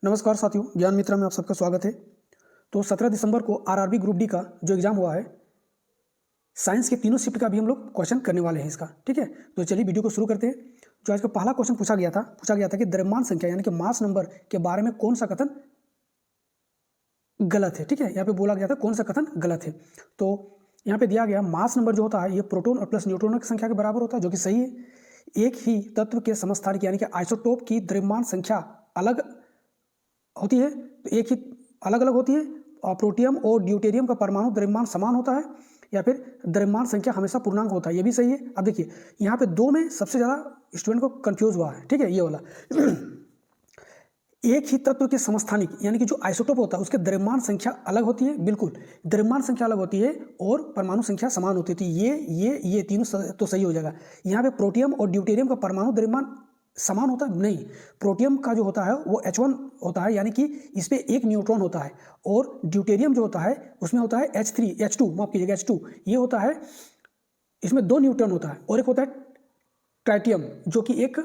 नमस्कार साथियों, ज्ञान मित्रा में आप सबका स्वागत है। तो 17 दिसंबर को आरआरबी ग्रुप डी का जो एग्जाम हुआ है, साइंस के तीनों शिफ्ट का भी हम लोग क्वेश्चन करने वाले हैं इसका। ठीक है, तो चलिए वीडियो को शुरू करते हैं। जो आज का पहला क्वेश्चन पूछा गया था कि द्रव्यमान संख्या यानी कि मास नंबर के बारे में कौन सा कथन गलत है। ठीक है, यहाँ पे बोला गया था कौन सा कथन गलत है। तो यहाँ पे दिया गया मास नंबर जो होता है ये प्रोटॉन और प्लस न्यूट्रॉनों की संख्या के बराबर होता है, जो कि सही है। एक ही तत्व के समस्थानिक यानी कि आइसोटोप की द्रव्यमान संख्या अलग होती है, तो एक ही अलग अलग होती है। और प्रोटियम और ड्यूटेरियम का परमाणु द्रव्यमान समान होता है, या फिर द्रव्यमान संख्या हमेशा पूर्णांक होता है, ये भी सही है। अब देखिए यहाँ पे दो में सबसे ज़्यादा स्टूडेंट को कंफ्यूज हुआ है। ठीक है, ये वाला एक ही तत्व के समस्थानिक यानी कि जो आइसोटोप होता है उसके द्रव्यमान संख्या अलग होती है। बिल्कुल, द्रव्यमान संख्या अलग होती है और परमाणु संख्या समान होती है। तो ये तीनों तो सही हो जाएगा। यहाँ पे प्रोटियम और ड्यूटेरियम का परमाणु द्रव्यमान समान होता है नहीं, प्रोटियम का जो होता है वो H1 होता है, यानी कि इस पर एक न्यूट्रॉन होता है, और ड्यूटेरियम जो होता है उसमें होता है H2 माफ कीजिएगा H2, ये होता है, इसमें दो न्यूट्रॉन होता है। और एक होता है ट्राइटियम जो कि एक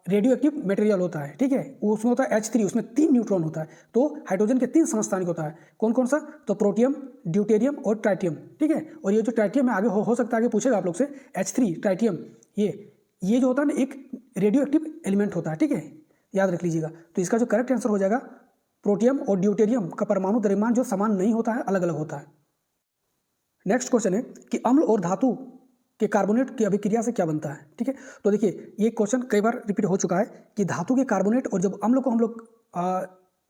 रेडियो एक्टिव मटेरियल होता है। ठीक है, उसमें होता है H3, उसमें 3 न्यूट्रॉन होता है। तो हाइड्रोजन के 3 समस्थानिक होता है। कौन कौन सा? तो प्रोटियम, ड्यूटेरियम और ट्राइटियम। ठीक है, और ये जो ट्राइटियम है आगे हो सकता है आगे पूछेगा आप लोग से, H3 ट्राइटियम ये जो होता है ना एक रेडियो एक्टिव एलिमेंट होता है। ठीक है, याद रख लीजिएगा। तो इसका जो करेक्ट आंसर हो जाएगा प्रोटियम और ड्यूटेरियम का परमाणु द्रव्यमान जो समान नहीं होता है, अलग अलग होता है। नेक्स्ट क्वेश्चन है कि अम्ल और धातु के कार्बोनेट की अभिक्रिया से क्या बनता है। ठीक है, तो देखिए ये क्वेश्चन कई बार रिपीट हो चुका है कि धातु के कार्बोनेट और जब अम्ल को हम लोग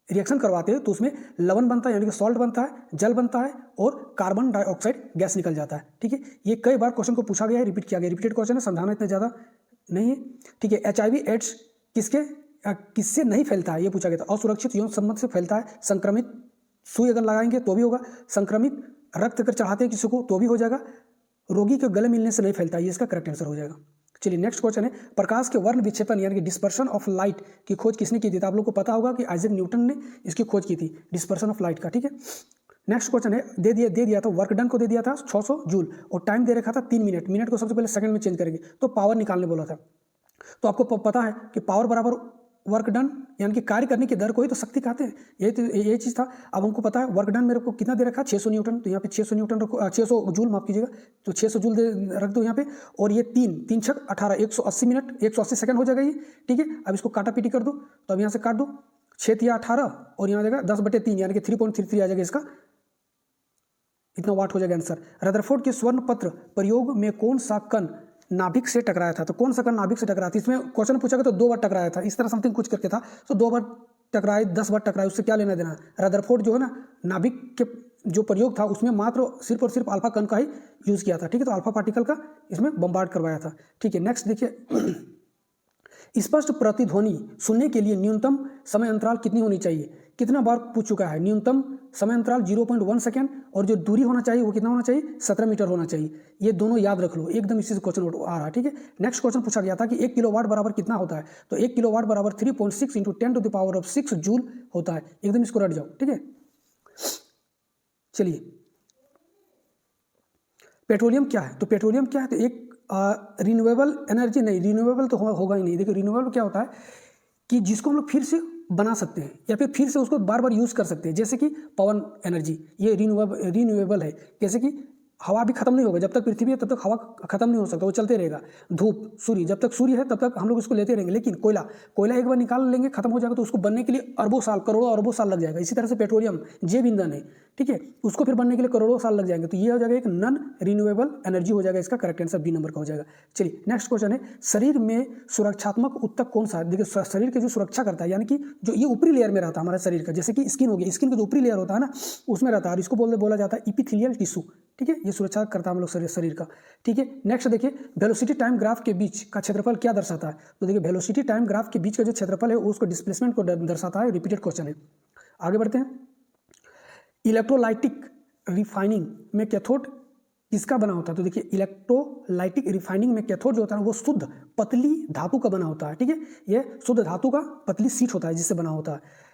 रिएक्शन करवाते हैं तो उसमें लवण बनता है यानी कि सॉल्ट बनता है, जल बनता है और कार्बन डाइऑक्साइड गैस निकल जाता है। ठीक है, ये कई बार क्वेश्चन को पूछा गया है, रिपीट किया गया, रिपीटेड क्वेश्चन है, समझाना इतना ज़्यादा नहीं है। ठीक है, HIV एड्स किससे नहीं फैलता है, ये पूछा गया था। असुरक्षित यौन संबंध से फैलता है, संक्रमित सुई अगर लगाएंगे तो भी होगा, संक्रमित रक्त अगर चढ़ाते हैं किसी को तो भी हो जाएगा, रोगी के गले मिलने से नहीं फैलता है, ये इसका करेक्ट आंसर हो जाएगा। चलिए नेक्स्ट क्वेश्चन है प्रकाश के वर्ण विक्षेपण यानी कि डिस्पर्शन ऑफ लाइट की खोज किसने की थी। तो आप लोग को पता होगा कि आइजैक न्यूटन ने इसकी खोज की थी, डिस्पर्शन ऑफ लाइट का। ठीक है, नेक्स्ट क्वेश्चन है दे दिया था वर्क डन को दे दिया था 600 जूल और टाइम दे रखा था 3 मिनट। मिनट को सबसे पहले सेकंड में चेंज करेंगे, तो पावर निकालने बोला था। तो आपको पता है कि पावर बराबर वर्क डन यानी कि कार्य करने की दर को ही तो शक्ति कहते हैं, यही चीज़ था। अब हमको पता है वर्क डन मेरे को कितना दे रखा है 600 न्यूटन, तो यहाँ पे 600 न्यूटन रखो, 600 जूल माफ कीजिएगा, तो 600 जूल रख दो यहाँ पे। और ये 3 छक 18 180 मिनट 180 सेकंड हो जाएगा ये। ठीक है, अब इसको काटा पीटी कर दो, तो अब यहाँ से काट दो 6 या 18 और यहाँ जाएगा 10/3 यानी कि 3.33 आ जाएगा, इसका इतना वाट हो जाएगा आंसर। रदरफोर्ड के स्वर्ण पत्र प्रयोग में कौन सा कण नाभिक से टकराया था। तो कौन सा कण नाभिक से टकराया था, इसमें क्वेश्चन पूछा गया तो 2 बार टकराया था, इस तरह समथिंग कुछ करके था। तो 2 बार टकराए 10 बार टकराए, उससे क्या लेना देना। रदरफोर्ड जो है ना नाभिक के जो प्रयोग था उसमें मात्र सिर्फ और सिर्फ अल्फा कण का ही यूज किया था। ठीक है, तो अल्फा पार्टिकल का इसमें बम्बार्ड करवाया था। ठीक है, नेक्स्ट देखिए स्पष्ट प्रतिध्वनि सुनने के लिए न्यूनतम समय अंतराल कितनी होनी चाहिए, कितना बार पूछ चुका है। न्यूनतम समय अंतराल 0.1 सेकेंड और जो दूरी होना चाहिए वो कितना होना चाहिए 17 मीटर होना चाहिए। ये दोनों याद रख लो, एकदम इसी से क्वेश्चन आ रहा है। ठीक है, नेक्स्ट क्वेश्चन पूछा गया था कि 1 किलोवाट बराबर कितना होता है। तो 1 किलोवाट बराबर 3.6 × 10⁻⁶ जूल होता है, एकदम इसको रट जाओ। ठीक है, चलिए पेट्रोलियम क्या है। तो पेट्रोलियम क्या है, तो एक रिन्यूएबल एनर्जी नहीं, रिन्यूएबल तो होगा ही नहीं। देखिए रिन्यूएबल क्या होता है कि जिसको हम लोग फिर से बना सकते हैं या फिर से उसको बार बार यूज़ कर सकते हैं, जैसे कि पवन एनर्जी, ये रिन्यूएबल है। जैसे कि हवा भी खत्म नहीं होगा, जब तक पृथ्वी है तब तक हवा खत्म नहीं हो सकता, वो चलते रहेगा। धूप, सूर्य, जब तक सूर्य है तब तक हम लोग इसको लेते रहेंगे। लेकिन कोयला एक बार निकाल लेंगे खत्म हो जाएगा, तो उसको बनने के लिए अरबों साल, करोड़ों अरबों साल लग जाएगा। इसी तरह से पेट्रोलियम जैव ईंधन है, ठीक है, उसको फिर बनने के लिए करोड़ों साल लग जाएंगे। तो ये हो जाएगा एक नॉन रिन्यूएबल एनर्जी हो जाएगा, इसका करेक्ट आंसर बी नंबर का हो जाएगा। चलिए नेक्स्ट क्वेश्चन है शरीर में सुरक्षात्मक ऊतक कौन सा है। देखिए शरीर की जो सुरक्षा करता है यानी कि जो ये ऊपरी लेयर में रहता है हमारे शरीर का, जैसे कि स्किन हो गया, स्किन का जो ऊपरी लेयर होता है ना उसमें रहता है, और इसको बोला जाता है इपिथेलियल टिश्यू। ठीक है, ये सुरक्षा करता है हम लोग शरीर का। ठीक है, नेक्स्ट देखिए वेलोसिटी टाइम ग्राफ के बीच का क्षेत्रफल क्या दर्शाता है। तो देखिए वेलोसिटी टाइम ग्राफ के बीच का जो क्षेत्रफल है वो उसको डिस्प्लेसमेंट को दर्शाता है। रिपीटेड क्वेश्चन है, आगे बढ़ते हैं। इलेक्ट्रोलाइटिक रिफाइनिंग में कैथोड किसका बना होता है। तो देखिए इलेक्ट्रोलाइटिक रिफाइनिंग में कैथोड जो होता है वो शुद्ध पतली धातु का बना होता है। ठीक है, ये शुद्ध धातु का पतली शीट होता है जिससे बना होता है।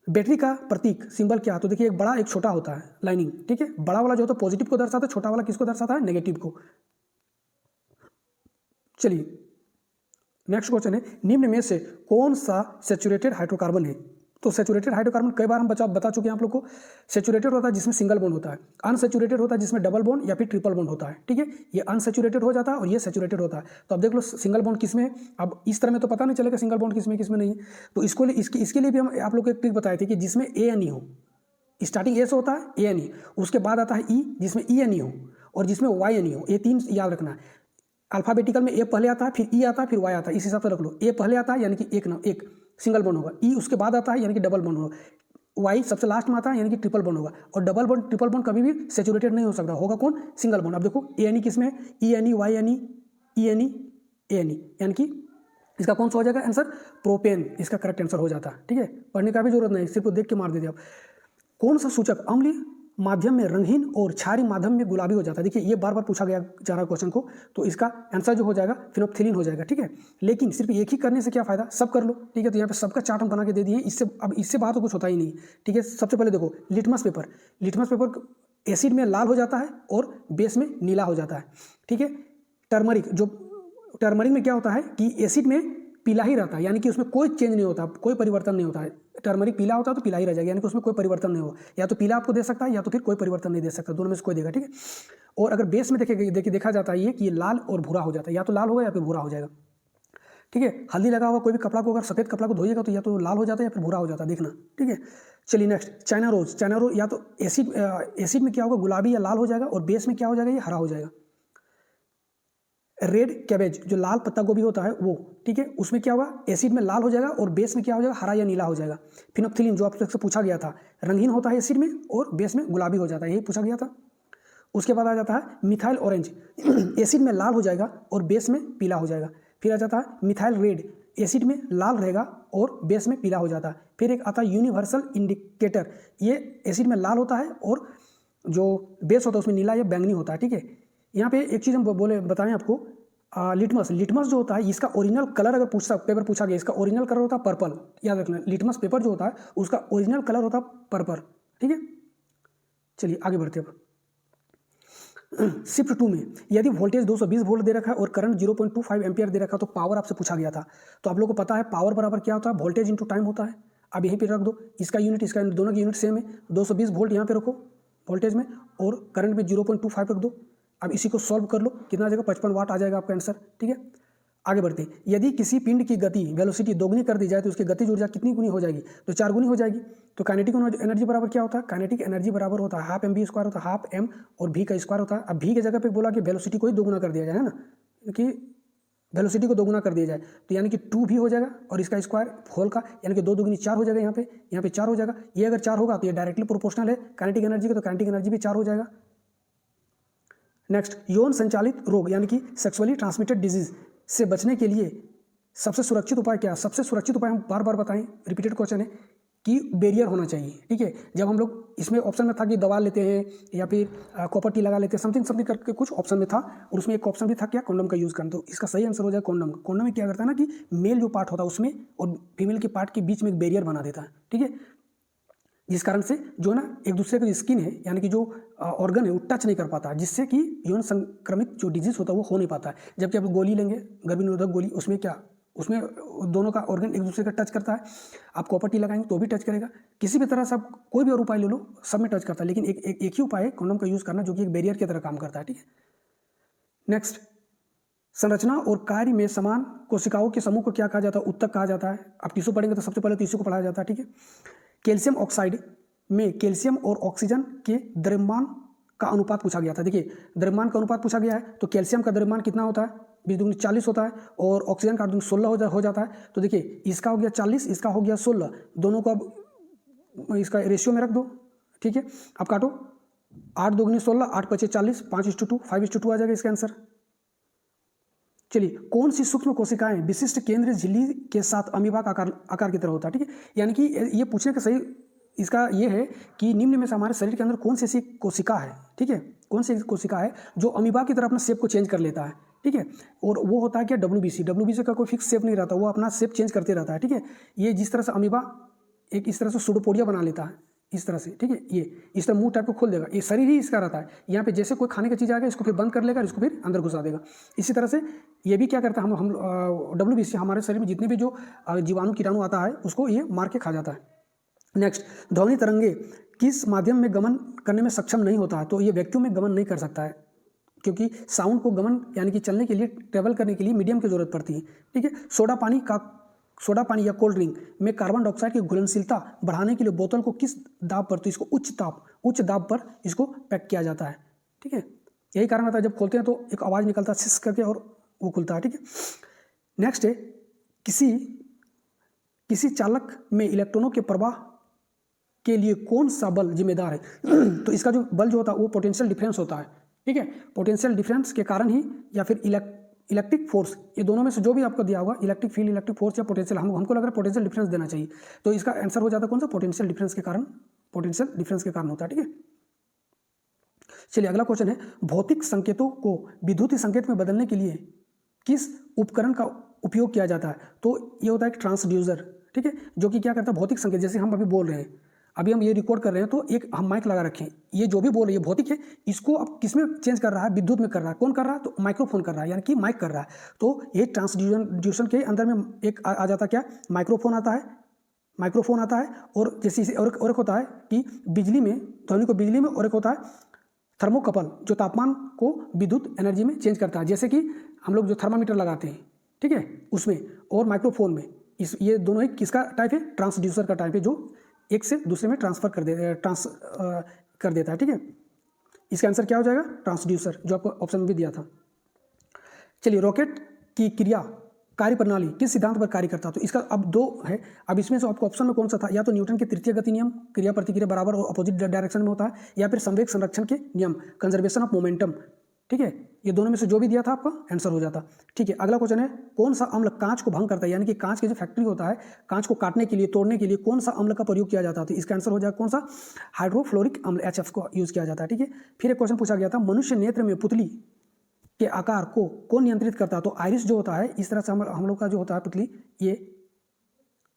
बैटरी का प्रतीक सिंबल क्या है। तो देखिए एक बड़ा एक छोटा होता है लाइनिंग। ठीक है, बड़ा वाला जो होता है पॉजिटिव को दर्शाता है, छोटा वाला किसको दर्शाता है, नेगेटिव को। चलिए नेक्स्ट क्वेश्चन है निम्न में से कौन सा सैचुरेटेड हाइड्रोकार्बन है। तो सेचुरेटेड हाइड्रोकार्बन कई बार हम बता चुके हैं आप लोग को। सेचुरेटेड होता है जिसमें सिंगल बॉन्ड होता है, अनसेचुरेटेड होता है जिसमें डबल बॉन्ड या फिर ट्रिपल बॉन्ड होता है, ठीक है। ये अनसेचुरेटेड हो जाता है और ये सेचुरेटेड होता है। तो अब देख लो सिंगल बॉन्ड किसमें है, अब इस तरह में तो पता नहीं चलेगा सिंगल बॉन्ड किसमें नहीं है। तो इसके लिए भी हम आप लोग को एक ट्रिक बताए थे कि जिसमें ANE हो, स्टार्टिंग ए से होता है ANE, उसके बाद आता है E जिसमें ENE हो, और जिसमें YNE हो। ये 3 याद रखना है। अल्फाबेटिकल में A पहले आता है, फिर E आता है, फिर Y आता है, इस हिसाब से रख लो। A पहले आता है यानी कि एक सिंगल बॉन्ड होगा, E उसके बाद आता है यानी कि डबल बॉन्ड होगा, Y सबसे लास्ट में आता है यानी कि ट्रिपल बॉन्ड होगा। और डबल बॉन्ड ट्रिपल बॉन्ड कभी भी सेचुरेटेड नहीं हो सकता, होगा कौन, सिंगल बॉन्ड। अब देखो ANE किसमें है, ENE YNE ENE ANE, यानी कि इसका कौन सा हो जाएगा आंसर, प्रोपेन इसका करेक्ट आंसर हो जाता है, ठीक है। पढ़ने का भी जरूरत नहीं, सिर्फ देख के मार देते आप। कौन सा सूचक अम्लीय माध्यम में रंगीन और क्षारीय माध्यम में गुलाबी हो जाता है। देखिए ये बार बार पूछा गया जा रहा क्वेश्चन को, तो इसका आंसर जो हो जाएगा फिनोप्थिलीन हो जाएगा, ठीक है। लेकिन सिर्फ एक ही करने से क्या फायदा, सब कर लो, ठीक है। तो यहाँ पे सबका चार्ट हम बना के दे दिए, इससे बात तो कुछ होता ही नहीं, ठीक है। सबसे पहले देखो लिटमस पेपर एसिड में लाल हो जाता है और बेस में नीला हो जाता है, ठीक है। टर्मरिक में क्या होता है कि एसिड में पीला ही रहता है, यानी कि उसमें कोई चेंज नहीं होता, कोई परिवर्तन नहीं होता है। टर्मरिक पीला होता है तो पीला ही रह जाएगा, यानी कि उसमें कोई परिवर्तन नहीं होगा, या तो पीला आपको दे सकता है या तो फिर कोई परिवर्तन नहीं दे सकता, दोनों में से कोई देगा, ठीक है। और अगर बेस में देखा जाता है ये कि ये लाल और भूरा हो जाता है, या तो लाल होगा या फिर भूरा हो जाएगा, ठीक है। हल्दी लगा हुआ कोई भी कपड़ा को अगर सफ़ेद कपड़ा को धोइएगा तो या तो लाल हो जाता है या फिर भूरा हो जाता है, देखना, ठीक है। चलिए नेक्स्ट चाइना रोज या तो एसिड में क्या होगा, गुलाबी या लाल हो जाएगा, और बेस में क्या हो जाएगा, ये हरा हो जाएगा। रेड कैबेज जो लाल पत्ता गोभी होता है वो, ठीक है, उसमें क्या होगा, एसिड में लाल हो जाएगा और बेस में क्या हो जाएगा, हरा या नीला हो जाएगा। फिनोप्थिलीन जो आपसे पूछा गया था, रंगीन होता है एसिड में और बेस में गुलाबी हो जाता है, यही पूछा गया था। उसके बाद आ जाता है मिथाइल ऑरेंज, एसिड में लाल हो जाएगा और बेस में पीला हो जाएगा। फिर आ जाता है मिथाइल रेड, एसिड में लाल रहेगा और बेस में पीला हो जाता है। फिर एक आता है यूनिवर्सल इंडिकेटर, ये एसिड में लाल होता है और जो बेस होता है उसमें नीला या बैंगनी होता है, ठीक है। यहाँ पे एक चीज़ हम बताएं आपको, लिटमस जो होता है इसका ओरिजिनल कलर अगर पेपर पूछा गया, इसका ओरिजिनल कलर होता है पर्पल, याद रखना। लिटमस पेपर जो होता है उसका ओरिजिनल कलर होता है पर्पल, ठीक है। चलिए आगे बढ़ते हैं। शिफ्ट 2 में यदि वोल्टेज 220 वोल्ट दे रखा है और करंट 0.25 एम्पियर दे रखा है तो पावर आपसे पूछा गया था। तो आप लोगों को पता है पावर बराबर क्या होता है, वोल्टेज इंटू टाइम होता है। अब यहीं पे रख दो, इसका यूनिट इसका यूनिट, दोनों की यूनिट सेम है। 220 वोल्ट यहाँ पे रखो वोल्टेज में और करंट में 0.25 रख दो। अब इसी को सॉल्व कर लो, कितना आ जाएगा, 55 वाट आ जाएगा आपका आंसर, ठीक है। आगे बढ़ते हैं। यदि किसी पिंड की गति वेलोसिटी दोगुनी कर दी जाए तो उसकी गतिज ऊर्जा कितनी गुनी हो जाएगी, तो 4 गुनी हो जाएगी। तो काइनेटिक एनर्जी बराबर क्या होता है, काइनेटिक एनर्जी बराबर होता है 12 mv² होता है, 12 m और v का स्क्वायर होता है। अब v की जगह पे बोला कि वेलोसिटी को ही दोगुना कर दिया जाए, है ना, क्योंकि वेलोसिटी को दोगुना कर दिया जाए तो यानी कि 2v हो जाएगा और इसका स्क्वायर होल का यानी कि 2 दूनी 4 हो जाएगा। यहाँ पे 4 हो जाएगा। ये अगर 4 होगा तो ये डायरेक्टली प्रोपोर्शनल है काइनेटिक एनर्जी का, तो काइनेटिक एनर्जी भी 4 हो जाएगा। नेक्स्ट, यौन संचालित रोग यानी कि सेक्सुअली ट्रांसमिटेड डिजीज से बचने के लिए सबसे सुरक्षित उपाय क्या है? सबसे सुरक्षित उपाय हम बार बार बताएं, रिपीटेड क्वेश्चन है कि बैरियर होना चाहिए, ठीक है। जब हम लोग इसमें ऑप्शन में था कि दवा लेते हैं या फिर कॉपर टी लगा लेते हैं, समथिंग करके कुछ ऑप्शन में था, और उसमें एक ऑप्शन भी था क्या, कॉन्डम का यूज़ करना। तो इसका सही आंसर हो जाए कॉन्डम। कॉन्डम में क्या करता है ना कि मेल जो पार्ट होता है उसमें और फीमेल के पार्ट के बीच में एक बैरियर बना देता है, ठीक है, जिस कारण से जो ना एक दूसरे का जो स्किन है यानी कि जो ऑर्गन है वो टच नहीं कर पाता, जिससे कि यौन संक्रमित जो डिजीज होता है वो हो नहीं पाता है। जबकि आप गोली लेंगे, गर्भ निरोधक गोली, उसमें क्या, उसमें दोनों का ऑर्गन एक दूसरे का टच करता है। आप कॉपर टी लगाएंगे तो भी टच करेगा। किसी भी तरह से आप कोई भी और उपाय ले लो, सब में टच करता है, लेकिन एक ही उपाय है कॉन्डम का यूज़ करना, जो कि एक बैरियर की तरह काम करता है, ठीक है। नेक्स्ट, संरचना और कार्य में समान कोशिकाओं के समूह को क्या कहा जाता है, उत्तक कहा जाता है। आप टिश्यू पढ़ेंगे तो सबसे पहले टिश्यू को पढ़ाया जाता है, ठीक है। कैल्शियम ऑक्साइड में कैल्शियम और ऑक्सीजन के द्रव्यमान का अनुपात पूछा गया था। देखिए द्रव्यमान का अनुपात पूछा गया है, तो कैल्शियम का द्रव्यमान कितना होता है, 20 × 40 होता है, और ऑक्सीजन का 16 हो जाता है। तो देखिए इसका हो गया 40, इसका हो गया 16, दोनों को अब इसका रेशियो में रख दो, ठीक है। अब काटो, 8 × 2 = 16, 8 × 5 = 40, 5:2, 5:2 आ जाएगा इसका आंसर। चलिए, कौन सी सूक्ष्म कोशिकाएं विशिष्ट केंद्रीय झिल्ली के साथ अमीबा का आकार की तरह होता है, ठीक है। यानी कि ये पूछने का सही इसका ये है कि निम्न में से हमारे शरीर के अंदर कौन सी ऐसी कोशिका है, ठीक है, कौन सी कोशिका है जो अमीबा की तरह अपना शेप को चेंज कर लेता है, ठीक है। और वो होता है क्या, WBC का कोई फिक्स शेप नहीं रहता, वो अपना शेप चेंज करते रहता है, ठीक है। ये जिस तरह से अमीबा एक इस तरह से सुडोपोडिया बना लेता है, इस तरह से, ठीक है, ये इस तरह मुंह टाइप को खोल देगा, ये शरीर ही इसका रहता है। यहाँ पे जैसे कोई खाने की चीज़ आएगा इसको फिर बंद कर लेगा, इसको फिर अंदर घुसा देगा। इसी तरह से ये भी क्या करता है, हम WBC हमारे शरीर में जितने भी जो जीवाणु कीटाणु आता है उसको ये मार के खा जाता है। नेक्स्ट, ध्वनि तरंगे किस माध्यम में गमन करने में सक्षम नहीं होता है? तो ये वैक्यूम में गमन नहीं कर सकता है, क्योंकि साउंड को गमन यानी कि चलने के लिए, ट्रेवल करने के लिए मीडियम की जरूरत पड़ती है। ठीक है, सोडा पानी या कोल्ड ड्रिंक में कार्बन डाइऑक्साइड की घुलनशीलता बढ़ाने के लिए बोतल को किस दाब पर, तो इसको उच्च दाब पर इसको पैक किया जाता है। ठीक है, यही कारण होता है जब खोलते हैं तो एक आवाज़ निकलता है सिस करके और वो खुलता है। ठीक है, नेक्स्ट है, किसी चालक में इलेक्ट्रॉनों के प्रवाह के लिए कौन सा बल जिम्मेदार है? तो इसका जो बल जो होता है वो पोटेंशियल डिफरेंस होता है। ठीक है, पोटेंशियल डिफरेंस के कारण ही, या फिर इलेक्ट्रिक फोर्स, ये दोनों में से जो भी आपको दिया होगा, इलेक्ट्रिक फील्ड, इलेक्ट्रिक फोर्स या पोटेंशियल, हमको लग रहा है पोटेंशियल डिफरेंस देना चाहिए। तो इसका आंसर हो जाता है कौन सा? पोटेंशियल डिफरेंस के कारण होता है। ठीक है, चलिए अगला क्वेश्चन है, भौतिक संकेतों को विद्युतीय संकेत में बदलने के लिए किस उपकरण का उपयोग किया जाता है? तो ये होता है एक ट्रांसड्यूसर। ठीक है, जो कि क्या करता है, भौतिक संकेत, जैसे हम अभी बोल रहे हैं, अभी हम ये रिकॉर्ड कर रहे हैं तो एक हम माइक लगा रखें, ये जो भी बोल रहे हैं भौतिक है, इसको अब किस में चेंज कर रहा है? विद्युत में कर रहा है। कौन कर रहा है? तो माइक्रोफोन कर रहा है, यानी कि माइक कर रहा है। तो ये ट्रांसड्यूसर के अंदर में एक आ जाता क्या, माइक्रोफोन आता है। और जैसे और एक होता है कि बिजली में, ध्वनि को बिजली में, और एक होता है थर्मोकपल, जो तापमान को विद्युत एनर्जी में चेंज करता है, जैसे कि हम लोग जो थर्मामीटर लगाते हैं, ठीक है, उसमें, और माइक्रोफोन में। ये दोनों ही किसका टाइप है? ट्रांसड्यूसर का टाइप है, जो एक से दूसरे में ट्रांसफर कर देता है। ठीक है, इसका आंसर क्या हो जाएगा? ट्रांसड्यूसर, जो आपको ऑप्शन में भी दिया था। चलिए, रॉकेट की कार्य प्रणाली किस सिद्धांत पर कार्य करता है? तो इसका अब दो है। अब इसमें से आपको ऑप्शन में कौन सा था? या तो न्यूटन के तृतीय गति नियम, क्रिया प्रतिक्रिया बराबर और अपोजिट डायरेक्शन में होता है, या फिर संवेग संरक्षण के नियम, कंजर्वेशन ऑफ मोमेंटम। ठीक है, ये दोनों में से जो भी दिया था आपका आंसर हो जाता। ठीक है, अगला क्वेश्चन है, कौन सा अम्ल कांच को भंग करता है? यानी कि कांच की जो फैक्ट्री होता है, कांच को काटने के लिए, तोड़ने के लिए कौन सा अम्ल का प्रयोग किया जाता है? तो इसका आंसर हो जाएगा कौन सा? हाइड्रोफ्लोरिक अम्ल, HF को यूज किया जाता है। ठीक है, फिर एक क्वेश्चन पूछा गया था, मनुष्य नेत्र में पुतली के आकार को कौन नियंत्रित करता है? तो आइरिस जो होता है, इस तरह से हम लोग का जो होता है पुतली, ये,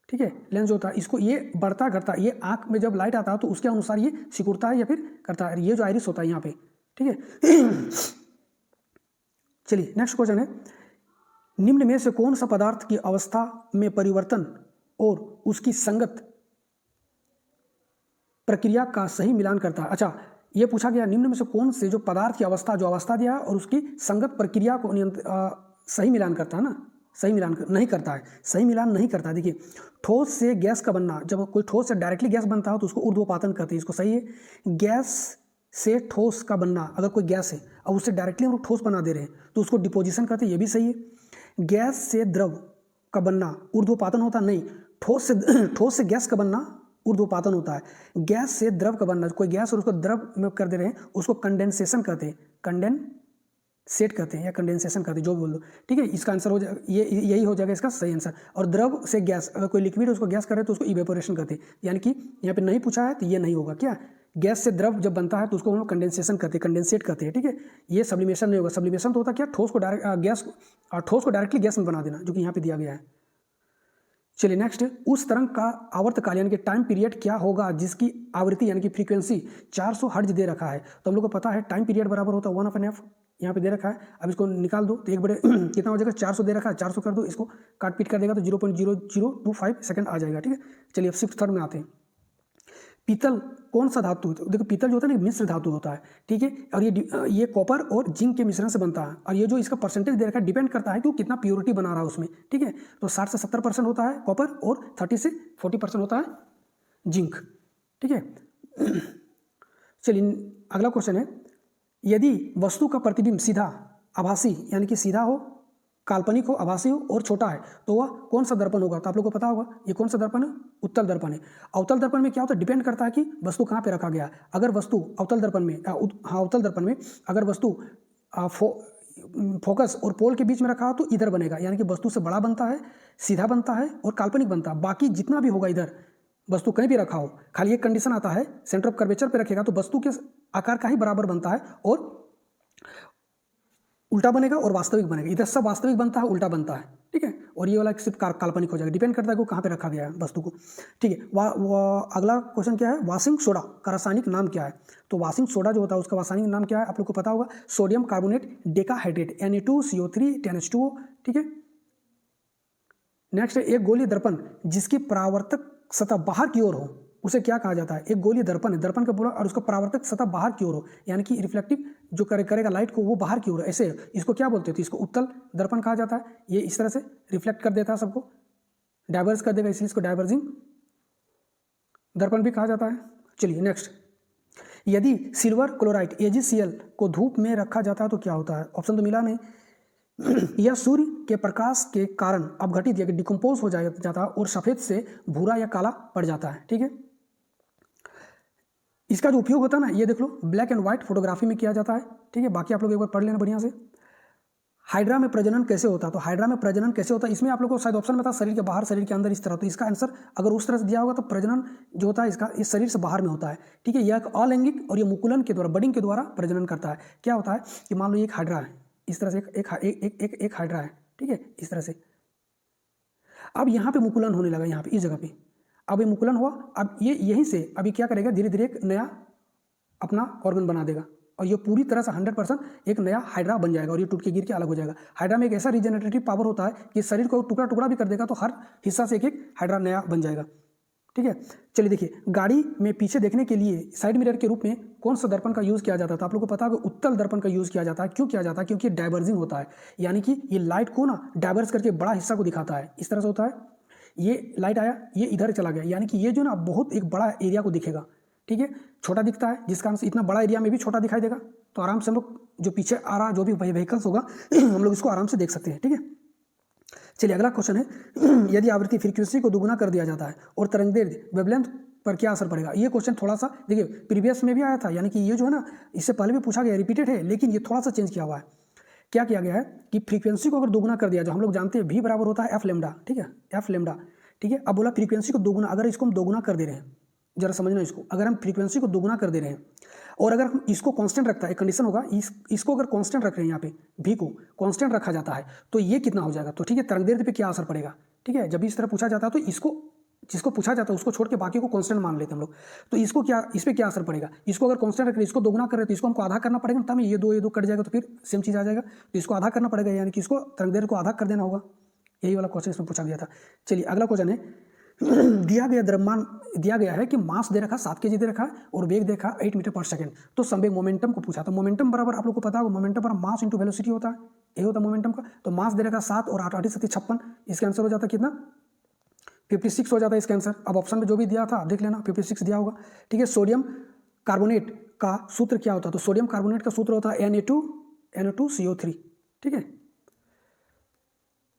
ठीक है, लेंस जो होता है, इसको ये बढ़ता घटता, ये आंख में जब लाइट आता है तो उसके अनुसार ये सिकुड़ता है या फिर करता है, ये जो आइरिस होता है यहाँ पे। ठीक है, चलिए नेक्स्ट क्वेश्चन है, निम्न में से कौन सा पदार्थ की अवस्था में परिवर्तन और उसकी संगत प्रक्रिया का सही मिलान करता है? अच्छा, ये पूछा गया निम्न में से कौन से जो पदार्थ की अवस्था, जो अवस्था दिया है, और उसकी संगत प्रक्रिया को सही मिलान करता है ना? सही मिलान नहीं करता है, सही मिलान नहीं करता है। देखिए, ठोस से गैस का बनना, जब कोई ठोस से डायरेक्टली गैस बनता है तो उसको ऊर्ध्वपातन कहते हैं, इसको सही है। गैस से ठोस का बनना, अगर कोई गैस है और उससे डायरेक्टली हम लोग ठोस बना दे रहे हैं तो उसको डिपोजिशन कहते हैं, ये भी सही है। गैस से द्रव का बनना ऊर्ध्वपातन होता नहीं, ठोस से गैस का बनना ऊर्ध्वपातन होता है। गैस से द्रव का बनना, कोई गैस और उसको द्रव में कर दे रहे हैं, उसको कंडेंसेशन कहते हैं, कंडेंसेट कहते हैं या कंडेंसेशन कहते हैं, जो भी बोल दो। ठीक है, इसका आंसर हो जाएगा, यही हो जाएगा इसका सही आंसर। और द्रव से गैस, अगर कोई लिक्विड है उसको गैस करे तो उसको इवेपोरेशन कहते हैं, यानी कि यहाँ पे नहीं पूछा है तो ये नहीं होगा। क्या, गैस से द्रव जब बनता है तो उसको हम लोग कंडेंसेशन कहते हैं, कंडेंसेट कहते हैं। ठीक है, ये सब्लिमेशन नहीं होगा। सब्लिमेशन तो होता क्या, ठोस को डायरेक्टली गैस में बना देना, जो कि यहाँ पे दिया गया है। चलिए नेक्स्ट, उस तरंग का आवर्तकाल यानी कि टाइम पीरियड क्या होगा जिसकी आवृत्ति यानी कि फ्रीक्वेंसी 400 हर्ट्ज दे रखा है? तो हम लोग को पता है टाइम पीरियड बराबर होता है 1/f, यहाँ पे दे रखा है। अब इसको निकाल दो तो एक बड़े कितना हो जाएगा, 400 दे रखा है, 400 कर दो, इसको काट पीट कर देगा तो 0.0025 सेकंड आ जाएगा। ठीक है, चलिए अब 6th थर्ड में आते हैं। पीतल कौन सा धातु होता है? देखो, पीतल जो होता है ना, मिश्र धातु होता है। ठीक है, और ये कॉपर और जिंक के मिश्रण से बनता है, और ये जो इसका परसेंटेज दे रखा है डिपेंड करता है कि वो कितना प्योरिटी बना रहा है उसमें। ठीक है, तो 60 से 70% होता है कॉपर और 30 से 40% होता है जिंक। ठीक है, चलिए अगला क्वेश्चन है, यदि वस्तु का प्रतिबिंब सीधा, आभासी यानी कि सीधा हो, काल्पनिक हो, आभासी हो और छोटा है तो वह कौन सा दर्पण होगा? तो आप लोग को पता होगा ये कौन सा दर्पण है, उत्तल दर्पण है। अवतल दर्पण में क्या होता है, डिपेंड करता है कि वस्तु कहाँ पे रखा गया है। अगर वस्तु अवतल दर्पण में अगर वस्तु फोकस और पोल के बीच में रखा हो तो इधर बनेगा, यानी कि वस्तु से बड़ा बनता है, सीधा बनता है और काल्पनिक बनता है। बाकी जितना भी होगा इधर, वस्तु कहीं भी रखा हो, खाली एक कंडीशन आता है, सेंटर ऑफ कर्वेचर पे रखेगा तो वस्तु के आकार का ही बराबर बनता है और उल्टा बनेगा और वास्तविक बनेगा। इधर सब वास्तविक बनता है, उल्टा बनता है। ठीक है, और ये वाला सिर्फ काल्पनिक हो जाएगा, डिपेंड करता है कि कहाँ पे रखा गया है वस्तु को। ठीक है, अगला क्वेश्चन क्या है, वाशिंग सोडा का रासायनिक नाम क्या है? तो वाशिंग सोडा जो होता है उसका रासायनिक नाम क्या है, आप लोग को पता होगा, sodium carbonate decahydrate, Na2CO3 10H2O। ठीक है, नेक्स्ट है, एक गोलीय दर्पण जिसकी परावर्तक सतह बाहर की ओर हो उसे क्या कहा जाता है? एक गोलीय दर्पण है, दर्पण का बोला और उसका परावर्तक सतह बाहर की ओर हो, यानी कि रिफ्लेक्टिव जो करेगा लाइट को वो बाहर की ओर ऐसे, इसको क्या बोलते थे? इसको उत्तल दर्पण कहा जाता है। ये इस तरह से रिफ्लेक्ट कर देता है सबको, डाइवर्स कर देगा, इसलिए इसको डाइवर्जिंग दर्पण भी कहा जाता है। चलिए नेक्स्ट, यदि सिल्वर क्लोराइड AgCl को धूप में रखा जाता है तो क्या होता है? ऑप्शन तो मिला नहीं। यह सूर्य के प्रकाश के कारण अपघटित या डिकम्पोज हो जाता है और सफ़ेद से भूरा या काला पड़ जाता है। ठीक है, इसका जो उपयोग होता है ना, ये देख लो, ब्लैक एंड व्हाइट फोटोग्राफी में किया जाता है। ठीक है, बाकी आप लोग एक बार पढ़ लेना बढ़िया से। हाइड्रा में प्रजनन कैसे होता है? तो हाइड्रा में प्रजनन कैसे होता है, इसमें आप लोग को शायद ऑप्शन में था शरीर के बाहर, शरीर के अंदर, इस तरह। तो इसका आंसर अगर उस तरह से दिया होगा तो प्रजनन जो होता है इसका इस शरीर से बाहर में होता है। ठीक है, यह एक अलैंगिक और ये मुकुलन के द्वारा, बडिंग के द्वारा प्रजनन करता है। क्या होता है कि मान लो एक हाइड्रा है, इस तरह से एक हाइड्रा है। ठीक है, इस तरह से अब यहाँ पे मुकुलन होने लगा, यहाँ पे इस जगह पे अब ये मुकुलन हुआ। अब ये यहीं से अभी क्या करेगा, धीरे धीरे एक नया अपना ऑर्गन बना देगा और ये पूरी तरह से 100% एक नया हाइड्रा बन जाएगा और ये टूट के गिर के अलग हो जाएगा। हाइड्रा में एक ऐसा रिजेनरेटिव पावर होता है कि शरीर को टुकड़ा टुकड़ा भी कर देगा तो हर हिस्सा से एक एक हाइड्रा नया बन जाएगा। ठीक है, चलिए देखिए, गाड़ी में पीछे देखने के लिए साइड मिरर के रूप में कौन सा दर्पण का यूज़ किया जाता था? आप लोगों को पता है कि उत्तल दर्पण का यूज़ किया जाता है। क्यों किया जाता है? क्योंकि डाइवर्जिंग होता है, यानी कि ये लाइट को ना डाइवर्स करके बड़ा हिस्सा को दिखाता है। इस तरह से होता है, ये लाइट आया, ये इधर चला गया, यानी कि ये जो ना बहुत एक बड़ा एरिया को दिखेगा। ठीक है, छोटा दिखता है, जिसका कारण से इतना बड़ा एरिया में भी छोटा दिखाई देगा। तो आराम से हम लोग जो पीछे आ रहा जो भी व्हीकल्स होगा हम लोग इसको आराम से देख सकते हैं। ठीक है, चलिए अगला क्वेश्चन है, यदि आवृत्ति फ्रीक्वेंसी को दोगुना कर दिया जाता है और तरंगदैर्घ्य वेवलेंथ पर क्या असर पड़ेगा? ये क्वेश्चन थोड़ा सा देखिए प्रीवियस में भी आया था, यानी कि ये जो है ना इससे पहले भी पूछा गया, रिपीटेड है, लेकिन ये थोड़ा सा चेंज किया हुआ है। क्या किया गया है कि फ्रीक्वेंसी को अगर दोगुना कर दिया, जो हम लोग जानते हैं V बराबर होता है F लैम्डा। ठीक है, F लैम्डा। ठीक है, अब बोला फ्रीक्वेंसी को दोगुना, अगर इसको हम दोगुना कर दे रहे हैं, जरा समझना इसको, अगर हम फ्रीक्वेंसी को दोगुना कर दे रहे हैं और अगर हम इसको कांस्टेंट रखता है, एक कंडीशन होगा, इसको अगर कांस्टेंट रख रहे हैं, यहाँ पे V को कांस्टेंट रखा जाता है तो ये कितना हो जाएगा? तो ठीक है, तरंगदैर्घ्य पे क्या असर पड़ेगा? ठीक है, जब इस तरह पूछा जाता है तो इसको, जिसको पूछा जाता है उसको छोड़ के बाकी को कांस्टेंट मान लेते हैं हम लोग। तो इसको क्या, इस पर क्या असर पड़ेगा? इसको अगर कांस्टेंट रख रहे हैं, इसको दोगुना कर रहे हैं तो इसको हमको आधा करना पड़ेगा, तब ये दो कट जाएगा तो फिर सेम चीज़ आ जाएगा। तो इसको आधा करना पड़ेगा, यानी कि इसको तरंगदैर्घ्य को आधा कर देना होगा। यही वाला क्वेश्चन इसमें पूछा गया था। चलिए अगला क्वेश्चन है, दिया गया द्रव्यमान दिया गया है कि मास दे रखा 7 kg दे रखा है और वेग देखा 8 मीटर पर सेकंड। तो संवेग मोमेंटम को पूछा, तो मोमेंटम बराबर आप लोग को पता होगा, मोमेंटम बराबर मास इंटू वेलोसिटी होता है, यही होता है मोमेंटम का। तो मास दे रखा 7 और 8 8 7 56, इसका आंसर हो जाता है कितना? 56 हो जाता है इसका आंसर। अब ऑप्शन में जो भी दिया था देख लेना, 56 दिया होगा। ठीक है, सोडियम कार्बोनेट का सूत्र क्या होता है? तो सोडियम कार्बोनेट का सूत्र होता है Na2CO3। ठीक है,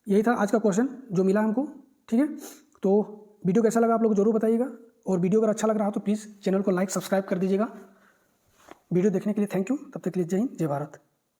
यही था आज का क्वेश्चन जो मिला हमको। ठीक है, तो वीडियो कैसा लगा आप लोग जरूर बताइएगा, और वीडियो अगर अच्छा लग रहा हो तो प्लीज़ चैनल को लाइक सब्सक्राइब कर दीजिएगा। वीडियो देखने के लिए थैंक यू, तब तक के लिए जय हिंद, जय भारत।